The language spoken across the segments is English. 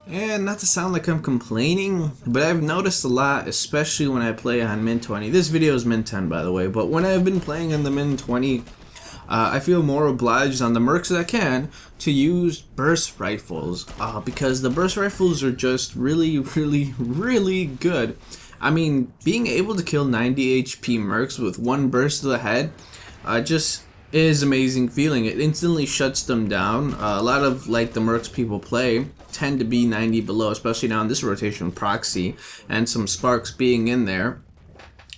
And not to sound like I'm complaining, but I've noticed a lot, especially when I play on Min 20. This video is Min 10, by the way, but when I've been playing on the Min 20, I feel more obliged on the mercs that I can to use burst rifles, because the burst rifles are just really good. I mean, being able to kill 90 HP mercs with one burst to the head, just is amazing feeling. It instantly shuts them down. A lot of like the mercs people play tend to be 90 below, especially now in this rotation with proxy and some sparks being in there.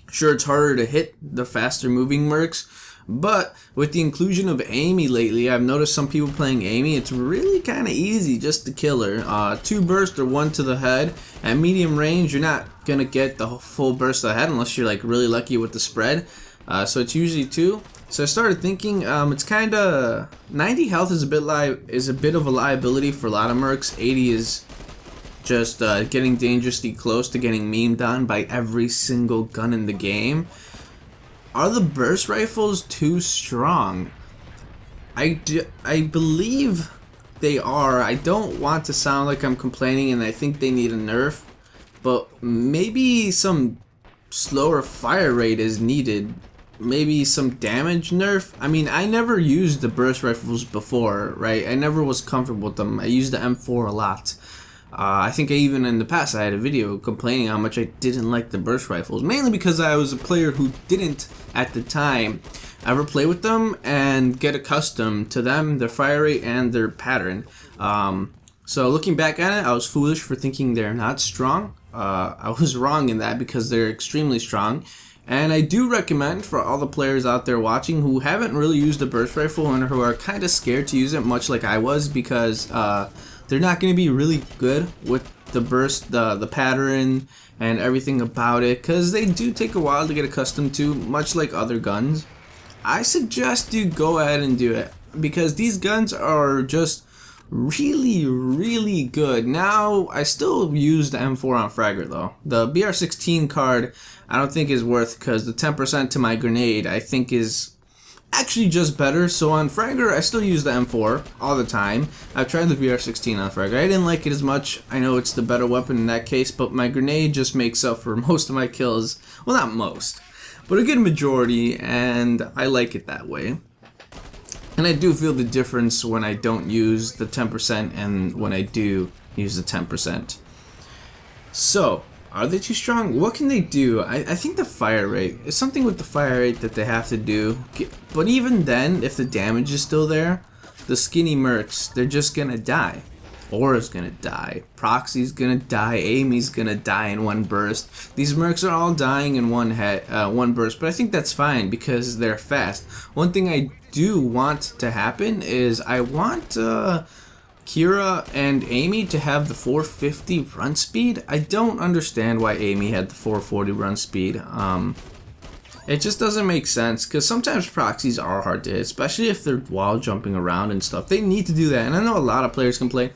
Sure, it's harder to hit the faster moving mercs, but with the inclusion of Amy lately, I've noticed some people playing Amy, it's really kind of easy just to kill her. 2 burst or 1 to the head. At medium range, you're not gonna get the full burst to the head unless you're like really lucky with the spread. So it's usually 2. So I started thinking, it's kind of 90 health is a bit of a liability for a lot of mercs. 80 is just getting dangerously close to getting memed on by every single gun in the game. Are the burst rifles too strong? I believe they are. I don't want to sound like I'm complaining, and I think they need a nerf, but maybe some slower fire rate is needed. Maybe some damage nerf. I mean, I never used the burst rifles before, right? I never was comfortable with them. I used the M4 a lot. I think even in the past I had a video complaining how much I didn't like the burst rifles, mainly because I was a player who didn't, at the time, ever play with them and get accustomed to them, their fire rate, and their pattern. So looking back at it, I was foolish for thinking they're not strong. I was wrong in that because they're extremely strong. And I do recommend for all the players out there watching who haven't really used the burst rifle and who are kind of scared to use it, much like I was, because they're not going to be really good with the burst, the pattern, and everything about it, because they do take a while to get accustomed to, much like other guns. I suggest you go ahead and do it, because these guns are just really good. Now, I still use the M4 on Fragger though. The BR16 card I don't think is worth, because the 10% to my grenade I think is actually just better. So on Fragger I still use the M4 all the time. I've tried the BR16 on Fragger. I didn't like it as much. I know it's the better weapon in that case, but my grenade just makes up for most of my kills. Well, not most, but a good majority, and I like it that way. And I do feel the difference when I don't use the 10% and when I do use the 10%. So, are they too strong? What can they do? I think the fire rate is something with the fire rate that they have to do. But even then, if the damage is still there, the skinny mercs, they're just gonna die. Aura's gonna die. Proxy's gonna die. Amy's gonna die in one burst. These mercs are all dying in one burst, but I think that's fine because they're fast. One thing I do want to happen is I want Kira and Amy to have the 450 run speed. I don't understand why Amy had the 440 run speed. It just doesn't make sense, because sometimes proxies are hard to hit, especially if they're wall jumping around and stuff. They need to do that, and I know a lot of players complain,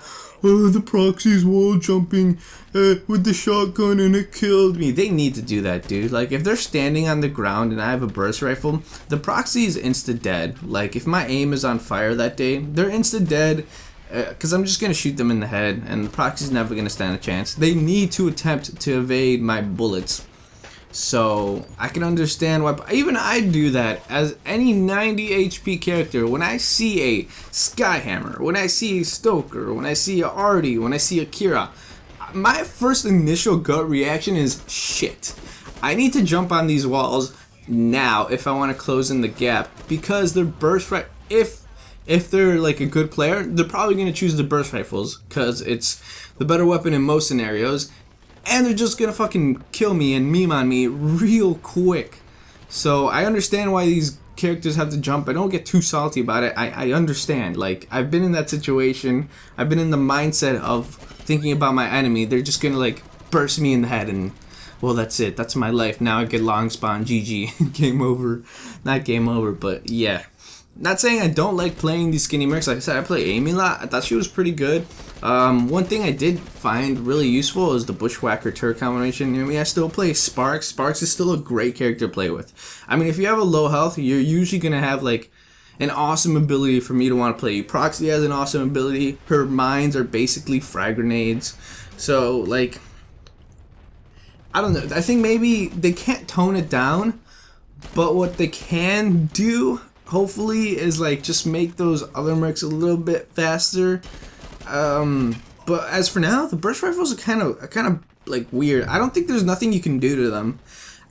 oh, the proxy's wall jumping with the shotgun and it killed me. They need to do that, dude. Like, if they're standing on the ground and I have a burst rifle, the proxy is insta-dead. Like, if my aim is on fire that day, they're insta-dead, because I'm just going to shoot them in the head, and the proxy's never going to stand a chance. They need to attempt to evade my bullets. So I can understand why even I do that as any 90 HP character. When I see a Skyhammer, when I see a Stoker, when I see a Artie, when I see a Kira, my first initial gut reaction is shit. I need to jump on these walls now if I want to close in the gap, because they're burst right. If they're like a good player, they're probably going to choose the burst rifles because it's the better weapon in most scenarios. And they're just gonna fucking kill me and meme on me real quick. So I understand why these characters have to jump. I don't get too salty about it. I understand. Like, I've been in that situation. I've been in the mindset of thinking about my enemy. They're just gonna like burst me in the head and, well, that's it. That's my life. Now I get long spawn. GG. Game over. Not game over, but yeah. Not saying I don't like playing these skinny mercs. Like I said, I play Amy a lot. I thought she was pretty good. One thing I did find really useful is the Bushwhacker Turret combination. I mean, I still play Sparks. Sparks is still a great character to play with. I mean, if you have a low health, you're usually going to have, like, an awesome ability for me to want to play. Proxy has an awesome ability. Her mines are basically frag grenades. So, like, I don't know. I think maybe they can't tone it down, but what they can do, hopefully, is like just make those other mercs a little bit faster. But as for now, the burst rifles are kind of like weird. I don't think there's nothing you can do to them.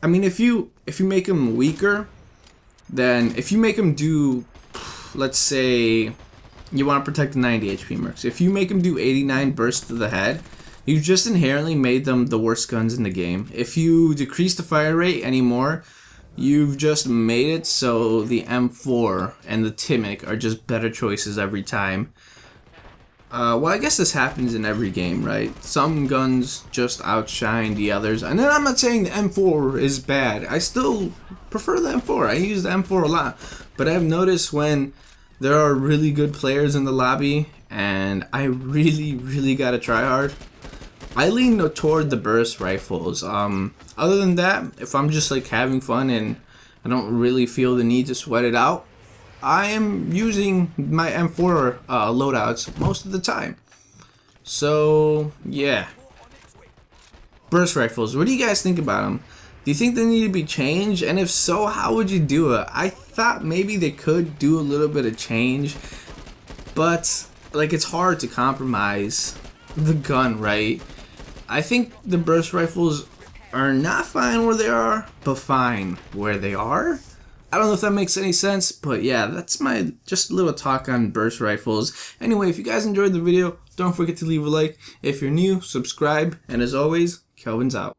I mean, if you make them weaker, then if you make them do, let's say, you want to protect the 90 HP mercs. If you make them do 89 bursts to the head, you just inherently made them the worst guns in the game. If you decrease the fire rate anymore, you've just made it so the M4 and the Timic are just better choices every time. Well, I guess this happens in every game, right? Some guns just outshine the others. And then I'm not saying the M4 is bad. I still prefer the M4. I use the M4 a lot. But I've noticed when there are really good players in the lobby and I really gotta try hard, I lean toward the burst rifles. Other than that, if I'm just like having fun and I don't really feel the need to sweat it out, I am using my M4 loadouts most of the time. So, yeah. Burst rifles, what do you guys think about them? Do you think they need to be changed? And if so, how would you do it? I thought maybe they could do a little bit of change, but like it's hard to compromise the gun, right? I think the burst rifles are not fine where they are, but fine where they are. I don't know if that makes any sense, but yeah, that's my just a little talk on burst rifles. Anyway, if you guys enjoyed the video, don't forget to leave a like. If you're new, subscribe, and as always, Kelvin's out.